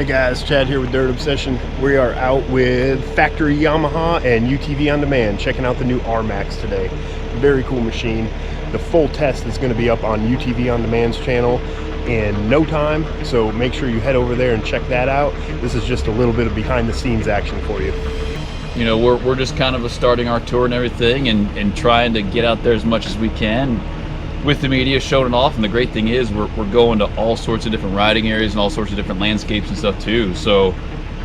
Hey guys, Chad here with Dirt Obsession. We are out with factory Yamaha and UTVonDemand, checking out the new RMAX today. Very cool machine. The full test is going to be up on UTVonDemand's channel in no time, so make sure you head over there and check that out. This is just a little bit of behind the scenes action for you. You know, we're just kind of starting our tour and everything, and trying to get out there as much as we can with the media, showing it off. And the great thing is we're going to all sorts of different riding areas and all sorts of different landscapes and stuff too. So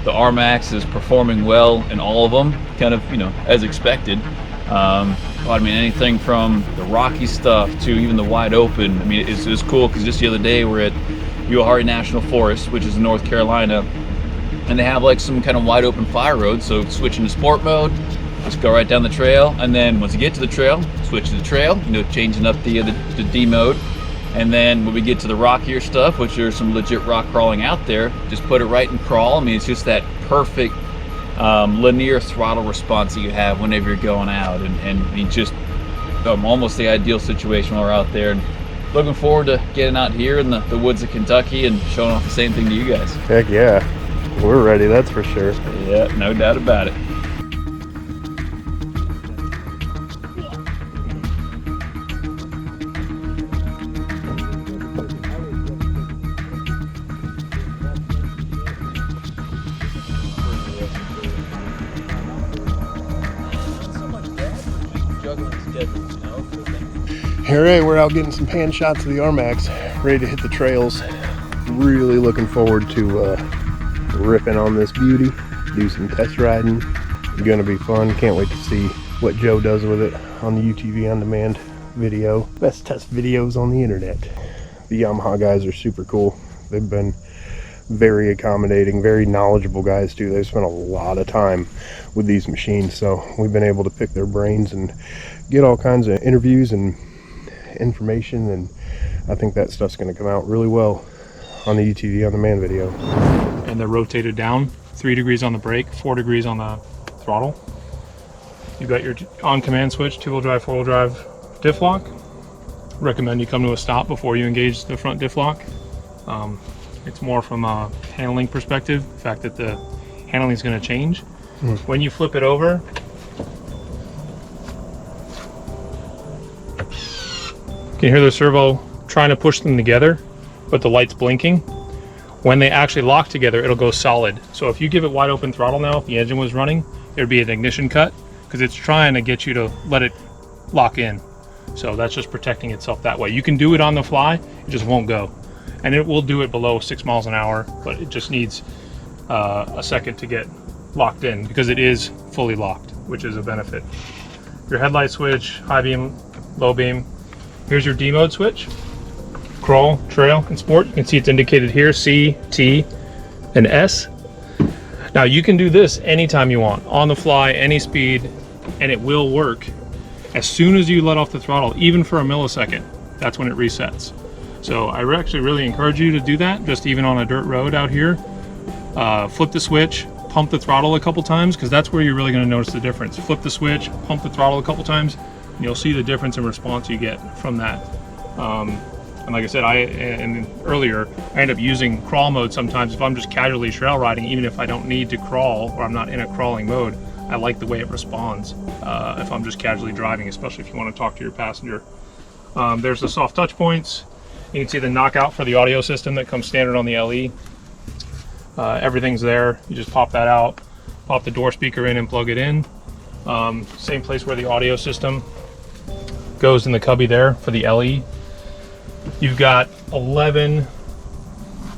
the RMAX is performing well in all of them, kind of, you know, as expected. I mean, anything from the rocky stuff to even the wide open. I mean, it's cool because just the other day we're at Yamaha National Forest, which is in North Carolina, and they have like some kind of wide open fire roads. So switching to sport mode, just go right down the trail, and then once you get to the trail, switch to the trail, you know, changing up the D mode. And then when we get to the rockier stuff, which there's some legit rock crawling out there, just put it right in crawl. I mean, it's just that perfect linear throttle response that you have whenever you're going out, and you just almost the ideal situation while we're out there. And looking forward to getting out here in the woods of Kentucky and showing off the same thing to you guys. Heck yeah, we're ready, that's for sure. Yeah, no doubt about it. All right, we're out getting some pan shots of the RMAX, ready to hit the trails. Really looking forward to ripping on this beauty, do some test riding. Gonna be fun. Can't wait to see what Joe does with it on the UTVonDemand video. Best test videos on the internet. The Yamaha guys are super cool. They've been very accommodating, very knowledgeable guys too. They've spent a lot of time with these machines, so we've been able to pick their brains and get all kinds of interviews and information, and I think that stuff's going to come out really well on the UTVonDemand video. And they're rotated down 3 degrees on the brake, 4 degrees on the throttle. You've got your on command switch, 2-wheel drive, 4-wheel drive diff lock. Recommend you come to a stop before you engage the front diff lock. It's more from a handling perspective, the fact that the handling is going to change. When you flip it over, you can hear the servo trying to push them together, but the light's blinking. When they actually lock together, it'll go solid. So if you give it wide open throttle now, if the engine was running, there'd be an ignition cut because it's trying to get you to let it lock in. So that's just protecting itself that way. You can do it on the fly, it just won't go. And it will do it below 6 miles an hour, but it just needs a second to get locked in because it is fully locked, which is a benefit. Your headlight switch, high beam, low beam. Here's your D mode switch, crawl, trail, and sport. You can see it's indicated here, C, T, and S. Now you can do this anytime you want, on the fly, any speed, and it will work. As soon as you let off the throttle, even for a millisecond, that's when it resets. So I actually really encourage you to do that, just even on a dirt road out here. Flip the switch, pump the throttle a couple times, because that's where you're really going to notice the difference. Flip the switch, pump the throttle a couple times, and you'll see the difference in response you get from that. And like I said, earlier, I end up using crawl mode sometimes if I'm just casually trail riding, even if I don't need to crawl or I'm not in a crawling mode. I like the way it responds if I'm just casually driving, especially if you want to talk to your passenger. There's the soft touch points. You can see the knockout for the audio system that comes standard on the LE. Everything's there. You just pop that out, pop the door speaker in and plug it in. Same place where the audio system goes in the cubby there for the LE. You've got 11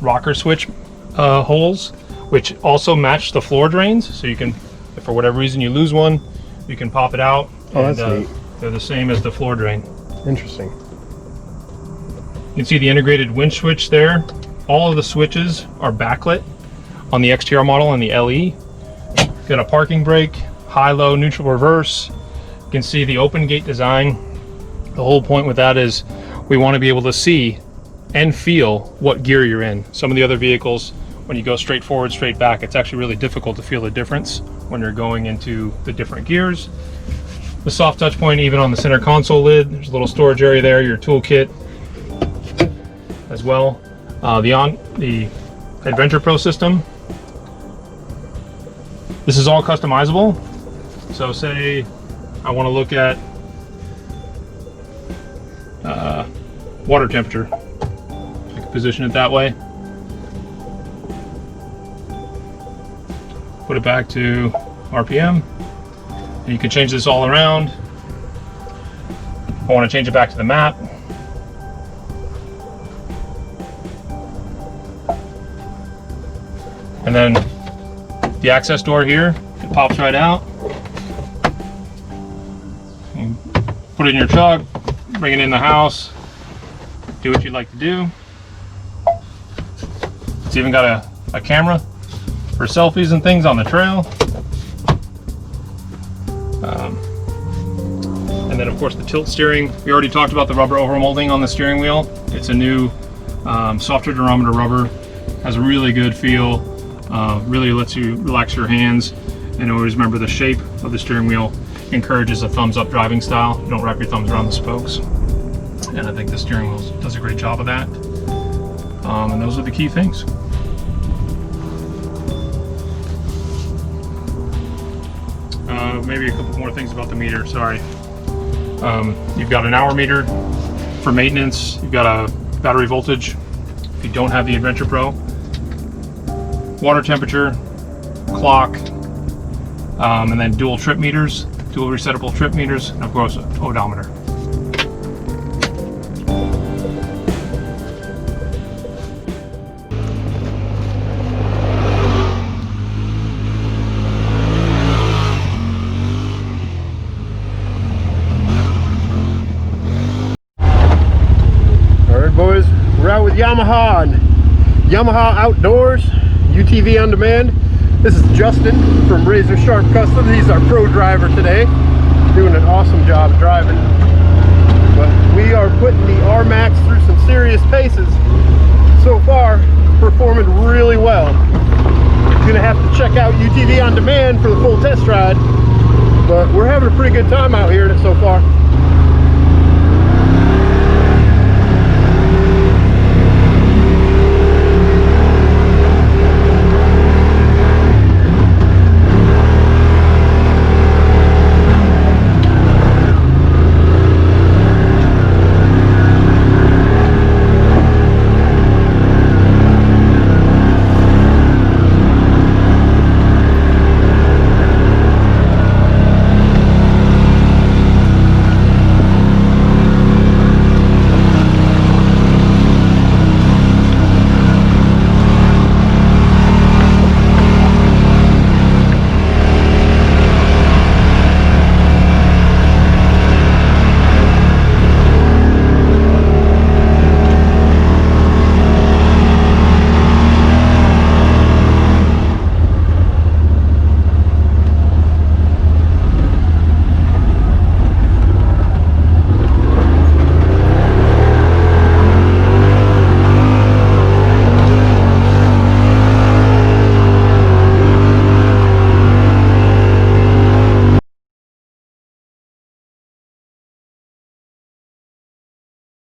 rocker switch holes, which also match the floor drains. So you can, if for whatever reason you lose one, you can pop it out. Oh, that's neat. They're the same as the floor drain. Interesting. You can see the integrated winch switch there. All of the switches are backlit on the XTR model and the LE. Got a parking brake, high, low, neutral, reverse. You can see the open gate design. The whole point with that is we want to be able to see and feel what gear you're in. Some of the other vehicles, when you go straight forward, straight back, it's actually really difficult to feel the difference when you're going into the different gears. The soft touch point even on the center console lid. There's a little storage area there, your toolkit as well. The Adventure Pro system. This is all customizable. So say I want to look at water temperature. I can position it that way. Put it back to RPM. And you can change this all around. I want to change it back to the map. And then the access door here, it pops right out. You put it in your truck, bring it in the house, do what you'd like to do. It's even got a camera for selfies and things on the trail. And then of course the tilt steering. We already talked about the rubber overmolding on the steering wheel. It's a new softer durometer rubber. Has a really good feel. Really lets you relax your hands. And always remember the shape of the steering wheel encourages a thumbs up driving style. You don't wrap your thumbs around the spokes. And I think the steering wheel does a great job of that. And those are the key things. Maybe a couple more things about the meter, sorry. You've got an hour meter for maintenance. You've got a battery voltage if you don't have the Adventure Pro. Water temperature, clock, and then dual trip meters, dual resettable trip meters, and of course an odometer. All right, boys, we're out with Yamaha and Yamaha Outdoors, UTV on Demand. This is Justin from Razor Sharp Custom. He's our pro driver today, doing an awesome job driving. But we are putting the RMAX through some serious paces. So far, performing really well. Gonna have to check out UTV on Demand for the full test ride, but we're having a pretty good time out here so far.